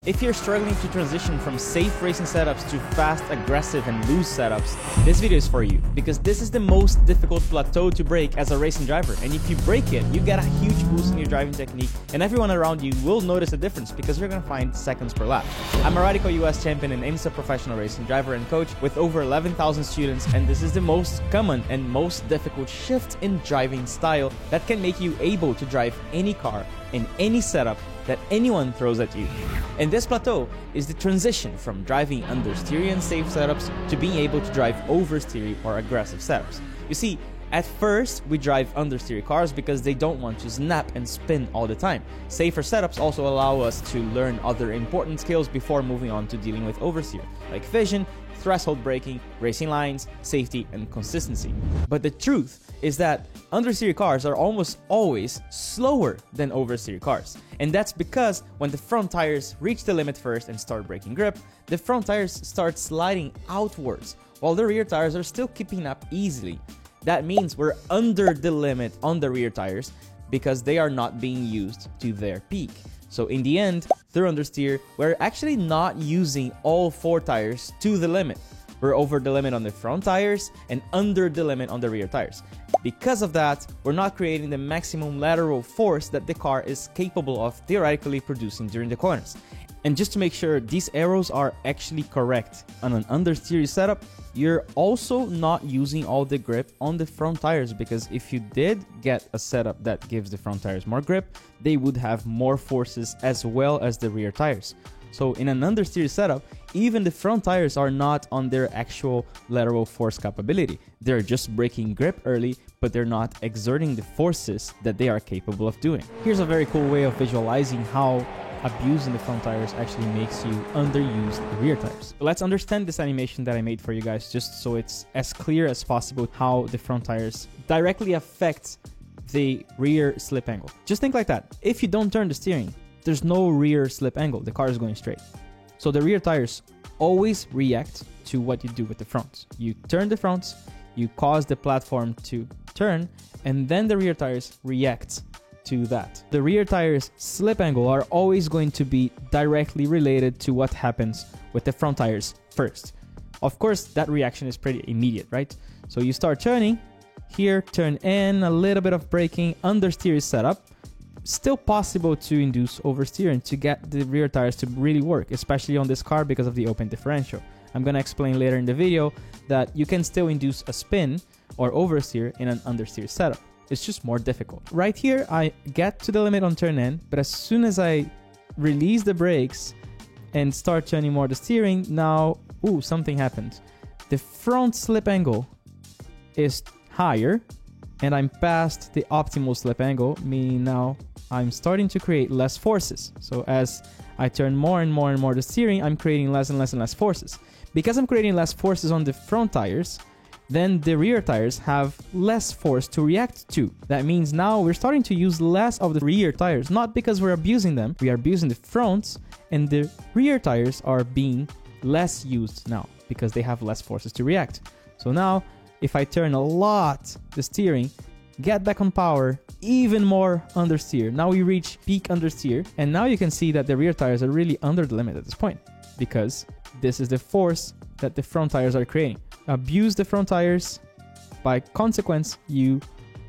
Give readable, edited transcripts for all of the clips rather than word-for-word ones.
If you're struggling to transition from safe racing setups to fast, aggressive, and loose setups, this video is for you, because this is the most difficult plateau to break as a racing driver, and if you break it, you get a huge boost in your driving technique, and everyone around you will notice a difference because you're gonna find seconds per lap. I'm a Radical US champion and IMSA professional racing driver and coach with over 11,000 students, and this is the most common and most difficult shift in driving style that can make you able to drive any car in any setup that anyone throws at you. And this plateau is the transition from driving understeer and safe setups to being able to drive oversteer or aggressive setups. You see, at first we drive understeer cars because they don't want to snap and spin all the time. Safer setups also allow us to learn other important skills before moving on to dealing with oversteer, like vision, threshold braking, racing lines, safety, and consistency. But the truth is that understeer cars are almost always slower than oversteer cars. And that's because when the front tires reach the limit first and start breaking grip, the front tires start sliding outwards, while the rear tires are still keeping up easily. That means we're under the limit on the rear tires because they are not being used to their peak. So in the end, through understeer, we're actually not using all four tires to the limit. We're over the limit on the front tires and under the limit on the rear tires. Because of that, we're not creating the maximum lateral force that the car is capable of theoretically producing during the corners. And just to make sure these arrows are actually correct, on an understeer setup, you're also not using all the grip on the front tires, because if you did get a setup that gives the front tires more grip, they would have more forces as well as the rear tires. So in an understeer setup, even the front tires are not on their actual lateral force capability. They're just breaking grip early, but they're not exerting the forces that they are capable of doing. Here's a very cool way of visualizing how abusing the front tires actually makes you underuse the rear tires. Let's understand this animation that I made for you guys, just so it's as clear as possible how the front tires directly affect the rear slip angle. Just think like that. If you don't turn the steering, there's no rear slip angle. The car is going straight. So the rear tires always react to what you do with the fronts. You turn the fronts, you cause the platform to turn, and then the rear tires react to that. The rear tires slip angle are always going to be directly related to what happens with the front tires first. Of course, that reaction is pretty immediate, right? So you start turning, here turn in, a little bit of braking, understeer is set up. Still possible to induce oversteer and to get the rear tires to really work, especially on this car because of the open differential. I'm going to explain later in the video that you can still induce a spin or oversteer in an understeer setup. It's just more difficult. Right here, I get to the limit on turn in, but as soon as I release the brakes and start turning more the steering, now, something happened. The front slip angle is higher, and I'm past the optimal slip angle, meaning now I'm starting to create less forces. So as I turn more and more and more the steering, I'm creating less and less and less forces. Because I'm creating less forces on the front tires, then the rear tires have less force to react to. That means now we're starting to use less of the rear tires, not because we're abusing them, we are abusing the fronts, and the rear tires are being less used now because they have less forces to react. So now, if I turn a lot the steering, get back on power, even more understeer. Now we reach peak understeer, and now you can see that the rear tires are really under the limit at this point, because this is the force that the front tires are creating. Abuse the front tires, by consequence, you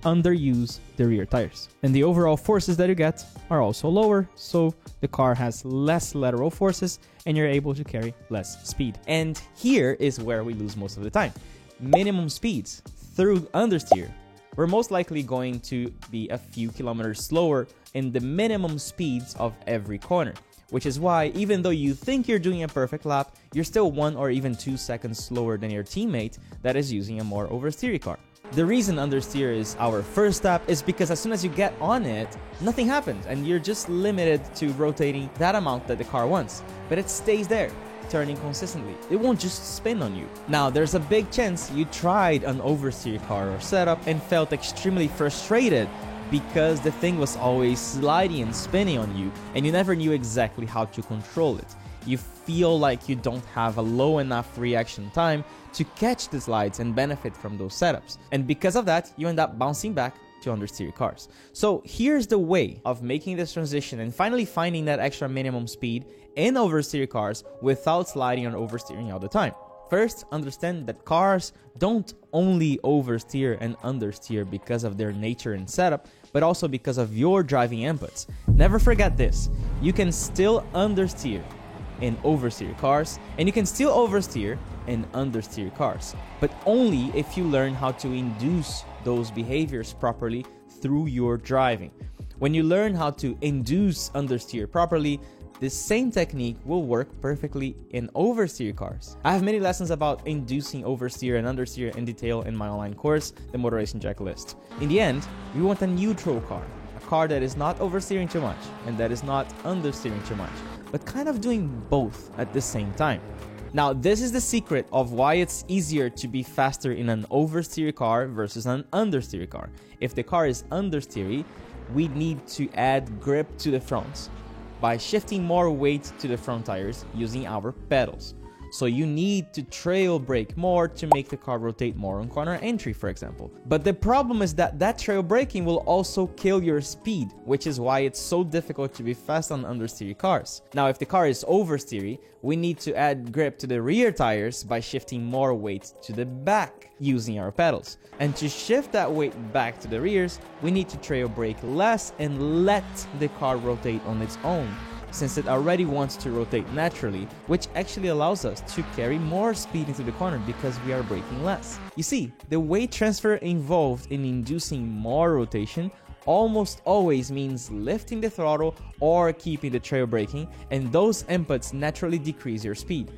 underuse the rear tires. And the overall forces that you get are also lower, so the car has less lateral forces and you're able to carry less speed. And here is where we lose most of the time. Minimum speeds through understeer, we're most likely going to be a few kilometers slower in the minimum speeds of every corner, which is why even though you think you're doing a perfect lap, you're still 1 or even 2 seconds slower than your teammate that is using a more oversteery car. The reason understeer is our first step is because as soon as you get on it, nothing happens and you're just limited to rotating that amount that the car wants, but it stays there, turning consistently. It won't just spin on you. Now, there's a big chance you tried an oversteer car or setup and felt extremely frustrated because the thing was always sliding and spinning on you and you never knew exactly how to control it. You feel like you don't have a low enough reaction time to catch the slides and benefit from those setups. And because of that, you end up bouncing back to understeer cars. So here's the way of making this transition and finally finding that extra minimum speed in oversteer cars without sliding or oversteering all the time. First, understand that cars don't only oversteer and understeer because of their nature and setup, but also because of your driving inputs. Never forget this. You can still understeer in oversteer cars, and you can still oversteer in understeer cars, but only if you learn how to induce those behaviors properly through your driving. When you learn how to induce understeer properly, this same technique will work perfectly in oversteer cars. I have many lessons about inducing oversteer and understeer in detail in my online course, The Motor Racing Checklist. In the end, we want a neutral car, a car that is not oversteering too much and that is not understeering too much, but kind of doing both at the same time. Now, this is the secret of why it's easier to be faster in an oversteer car versus an understeer car. If the car is understeery, we need to add grip to the fronts by shifting more weight to the front tires using our pedals. So you need to trail brake more to make the car rotate more on corner entry, for example. But the problem is that trail braking will also kill your speed, which is why it's so difficult to be fast on understeer cars. Now, if the car is oversteery, we need to add grip to the rear tires by shifting more weight to the back using our pedals. And to shift that weight back to the rears, we need to trail brake less and let the car rotate on its own, since it already wants to rotate naturally, which actually allows us to carry more speed into the corner because we are braking less. You see, the weight transfer involved in inducing more rotation almost always means lifting the throttle or keeping the trail braking, and those inputs naturally decrease your speed.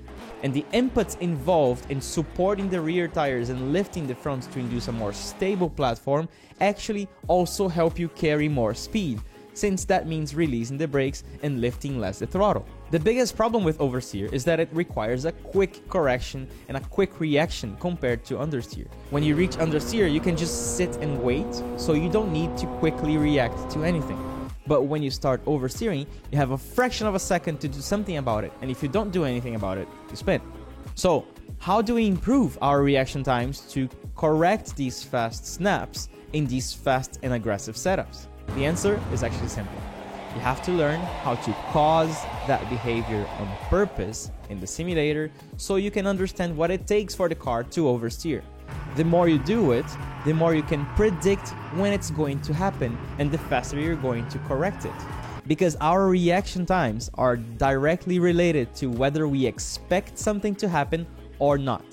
And the inputs involved in supporting the rear tires and lifting the fronts to induce a more stable platform actually also help you carry more speed, since that means releasing the brakes and lifting less the throttle. The biggest problem with oversteer is that it requires a quick correction and a quick reaction compared to understeer. When you reach understeer, you can just sit and wait, so you don't need to quickly react to anything. But when you start oversteering, you have a fraction of a second to do something about it, and if you don't do anything about it, you spin. So, how do we improve our reaction times to correct these fast snaps in these fast and aggressive setups? The answer is actually simple. You have to learn how to cause that behavior on purpose in the simulator so you can understand what it takes for the car to oversteer. The more you do it, the more you can predict when it's going to happen and the faster you're going to correct it. Because our reaction times are directly related to whether we expect something to happen or not.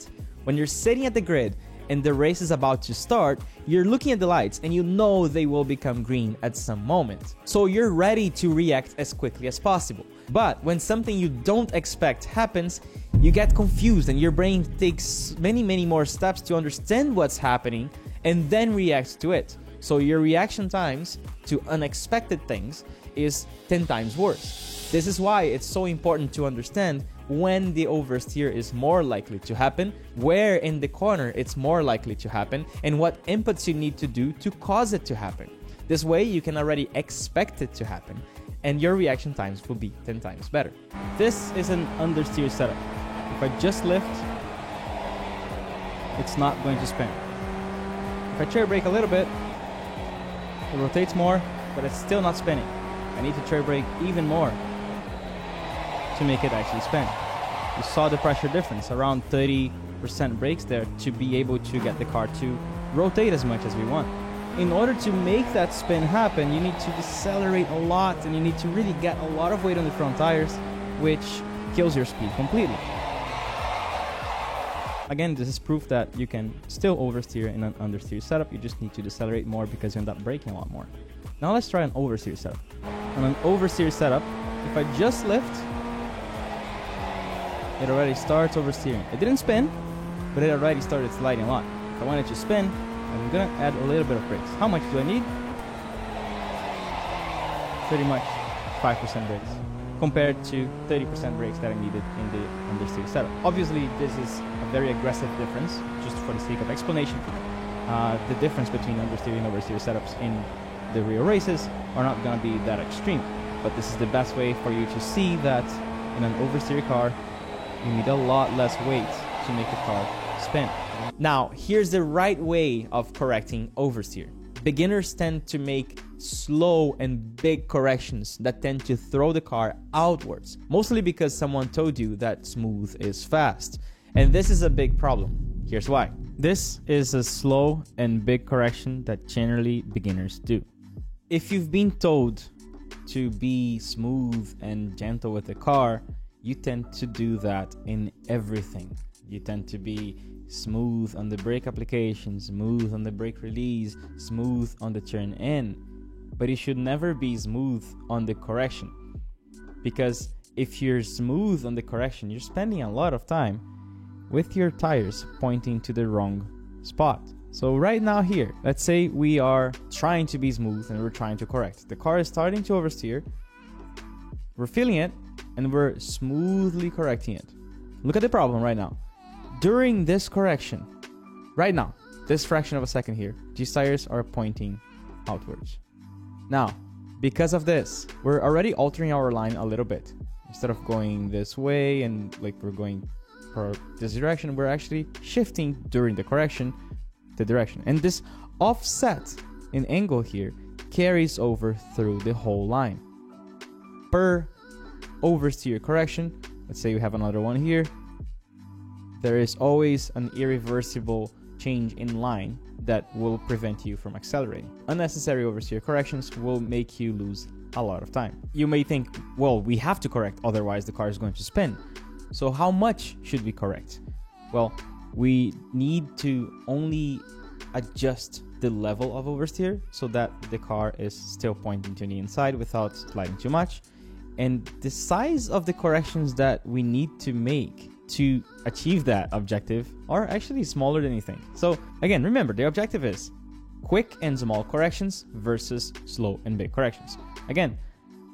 When you're sitting at the grid and the race is about to start, you're looking at the lights and you know they will become green at some moment. So you're ready to react as quickly as possible. But when something you don't expect happens, you get confused and your brain takes many more steps to understand what's happening and then reacts to it. So your reaction times to unexpected things is 10 times worse. This is why it's so important to understand when the oversteer is more likely to happen, where in the corner it's more likely to happen, and what inputs you need to do to cause it to happen. This way you can already expect it to happen, and your reaction times will be 10 times better. This is an understeer setup. If I just lift, it's not going to spin. If I chair brake a little bit, it rotates more, but it's still not spinning. I need to chair brake even more to make it actually spin. You saw the pressure difference, around 30% brakes there to be able to get the car to rotate as much as we want. In order to make that spin happen, you need to decelerate a lot and you need to really get a lot of weight on the front tires, which kills your speed completely. Again, this is proof that you can still oversteer in an understeer setup. You just need to decelerate more because you end up braking a lot more. Now let's try an oversteer setup. On an oversteer setup, if I just lift, it already starts oversteering. It didn't spin, but it already started sliding a lot. If I want it to spin, I'm gonna add a little bit of brakes. How much do I need? Pretty much 5% brakes, compared to 30% brakes that I needed in the understeer setup. Obviously, this is a very aggressive difference, just for the sake of explanation. The difference between understeer and oversteer setups in the real races are not gonna be that extreme, but this is the best way for you to see that in an oversteer car, you need a lot less weight to make the car spin. Now, here's the right way of correcting oversteer. Beginners tend to make slow and big corrections that tend to throw the car outwards, mostly because someone told you that smooth is fast. And this is a big problem. Here's why. This is a slow and big correction that generally beginners do. If you've been told to be smooth and gentle with the car, you tend to do that in everything. You tend to be smooth on the brake application, smooth on the brake release, smooth on the turn in. But you should never be smooth on the correction. Because if you're smooth on the correction, you're spending a lot of time with your tires pointing to the wrong spot. So right now here, let's say we are trying to be smooth and we're trying to correct. The car is starting to oversteer. We're feeling it and we're smoothly correcting it. Look at the problem right now. During this correction, right now, this fraction of a second here, these tires are pointing outwards. Now, because of this, we're already altering our line a little bit. Instead of going this way and like we're going for this direction, we're actually shifting during the correction the direction. And this offset in angle here carries over through the whole line. Per oversteer correction, let's say we have another one here, there is always an irreversible change in line that will prevent you from accelerating. Unnecessary oversteer corrections will make you lose a lot of time. You may think, well, we have to correct, otherwise the car is going to spin. So how much should we correct? Well, we need to only adjust the level of oversteer so that the car is still pointing to the inside without sliding too much. And the size of the corrections that we need to make to achieve that objective are actually smaller than you think. So again, remember, the objective is quick and small corrections versus slow and big corrections. Again,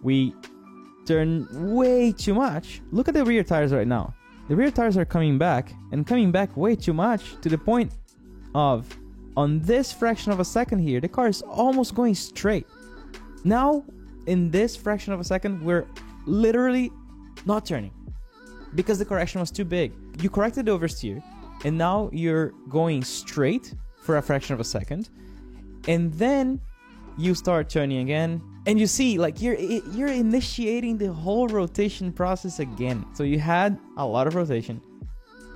we turn way too much. Look at the rear tires right now. The rear tires are coming back way too much to the point of, on this fraction of a second here, the car is almost going straight. Now, in this fraction of a second, we're literally not turning because the correction was too big. You corrected the oversteer, and now you're going straight for a fraction of a second, and then you start turning again, and you see, like, you're initiating the whole rotation process again. So you had a lot of rotation.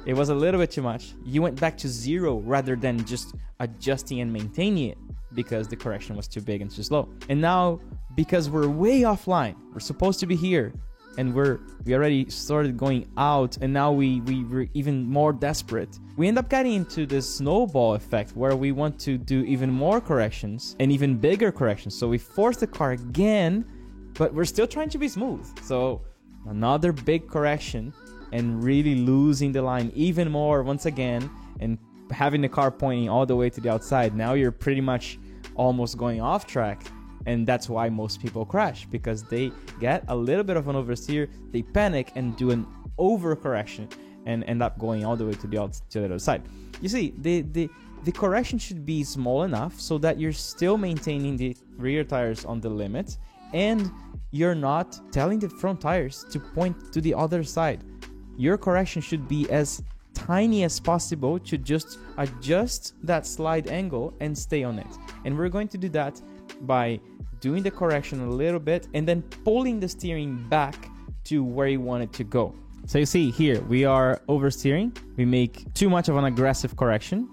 It was a little bit too much. You went back to zero rather than just adjusting and maintaining it because the correction was too big and too slow. And now, because we're way offline, we're supposed to be here, and we already started going out, and now we were even more desperate. We end up getting into this snowball effect where we want to do even more corrections and even bigger corrections. So we force the car again, but we're still trying to be smooth. So another big correction and really losing the line even more once again and having the car pointing all the way to the outside. Now you're pretty much almost going off track. And that's why most people crash, because they get a little bit of an oversteer, they panic and do an overcorrection and end up going all the way to the other side. You see, the correction should be small enough so that you're still maintaining the rear tires on the limit and you're not telling the front tires to point to the other side. Your correction should be as tiny as possible to just adjust that slide angle and stay on it. And we're going to do that by doing the correction a little bit and then pulling the steering back to where you want it to go. So you see here, we are oversteering. We make too much of an aggressive correction.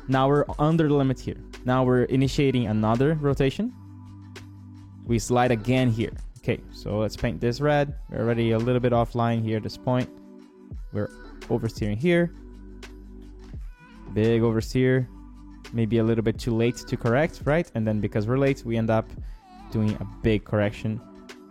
Now we're under the limit here. Now we're initiating another rotation. We slide again here. Okay, so let's paint this red. We're already a little bit offline here at this point. We're oversteering here. Big oversteer. Maybe a little bit too late to correct, right? And then because we're late, we end up doing a big correction.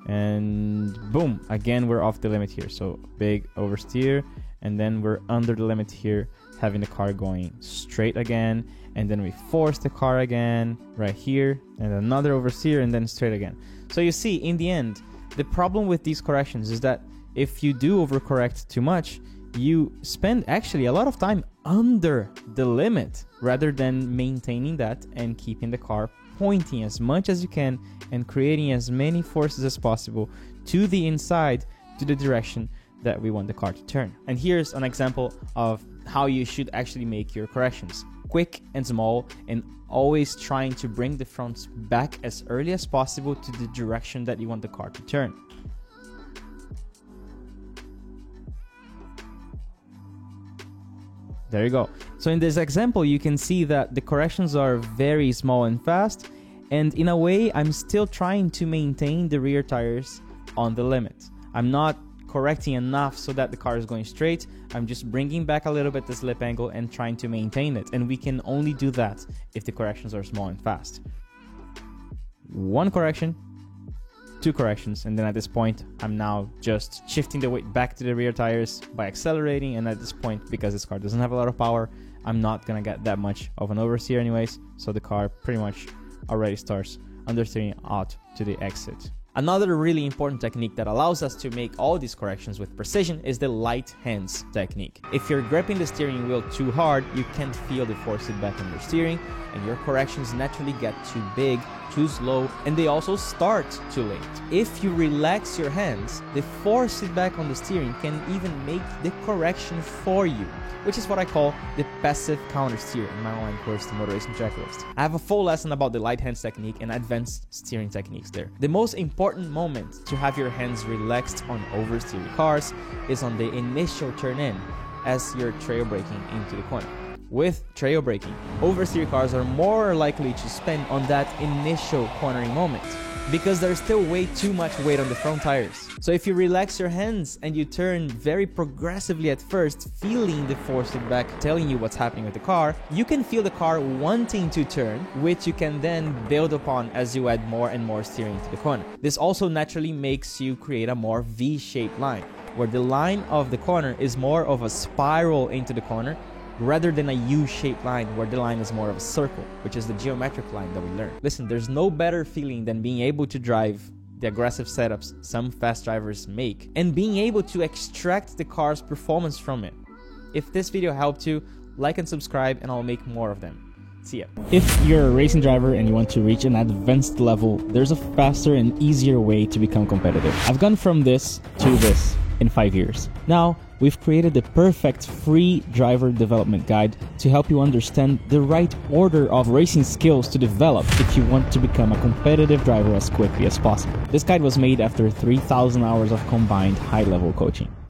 And boom, again, we're off the limit here. So big oversteer. And then we're under the limit here, having the car going straight again. And then we force the car again right here. And another oversteer and then straight again. So you see, in the end, the problem with these corrections is that if you do overcorrect too much, you spend actually a lot of time under the limit rather than maintaining that and keeping the car pointing as much as you can and creating as many forces as possible to the inside, to the direction that we want the car to turn. And here's an example of how you should actually make your corrections. quick and small, and always trying to bring the fronts back as early as possible to the direction that you want the car to turn. There you go. So in this example, you can see that the corrections are very small and fast, and in a way, I'm still trying to maintain the rear tires on the limit. I'm not correcting enough so that the car is going straight. I'm just bringing back a little bit the slip angle and trying to maintain it. And we can only do that if the corrections are small and fast. One correction, two corrections, and then at this point, I'm now just shifting the weight back to the rear tires by accelerating. And at this point, because this car doesn't have a lot of power, I'm not gonna get that much of an oversteer anyways. So the car pretty much already starts understeering out to the exit. Another really important technique that allows us to make all these corrections with precision is the light hands technique. If you're gripping the steering wheel too hard, you can't feel the force feedback on your steering, and your corrections naturally get too big, too slow, and they also start too late. If you relax your hands, the force feedback on the steering can even make the correction for you, which is what I call the passive counter steer in my online course, the Motor Racing Checklist. I have a full lesson about the light hands technique and advanced steering techniques there. The most important moment to have your hands relaxed on oversteery cars is on the initial turn-in as you're trail braking into the corner. With trail braking, oversteer cars are more likely to spin on that initial cornering moment because there's still way too much weight on the front tires. So if you relax your hands and you turn very progressively at first, feeling the force feedback telling you what's happening with the car, you can feel the car wanting to turn, which you can then build upon as you add more and more steering to the corner. This also naturally makes you create a more V-shaped line, where the line of the corner is more of a spiral into the corner rather than a U-shaped line where the line is more of a circle, which is the geometric line that we learned. Listen, there's no better feeling than being able to drive the aggressive setups some fast drivers make and being able to extract the car's performance from it. If this video helped you, like and subscribe and I'll make more of them. See ya. If you're a racing driver and you want to reach an advanced level, there's a faster and easier way to become competitive. I've gone from this to this in 5 years. Now, we've created the perfect free driver development guide to help you understand the right order of racing skills to develop if you want to become a competitive driver as quickly as possible. This guide was made after 3,000 hours of combined high-level coaching.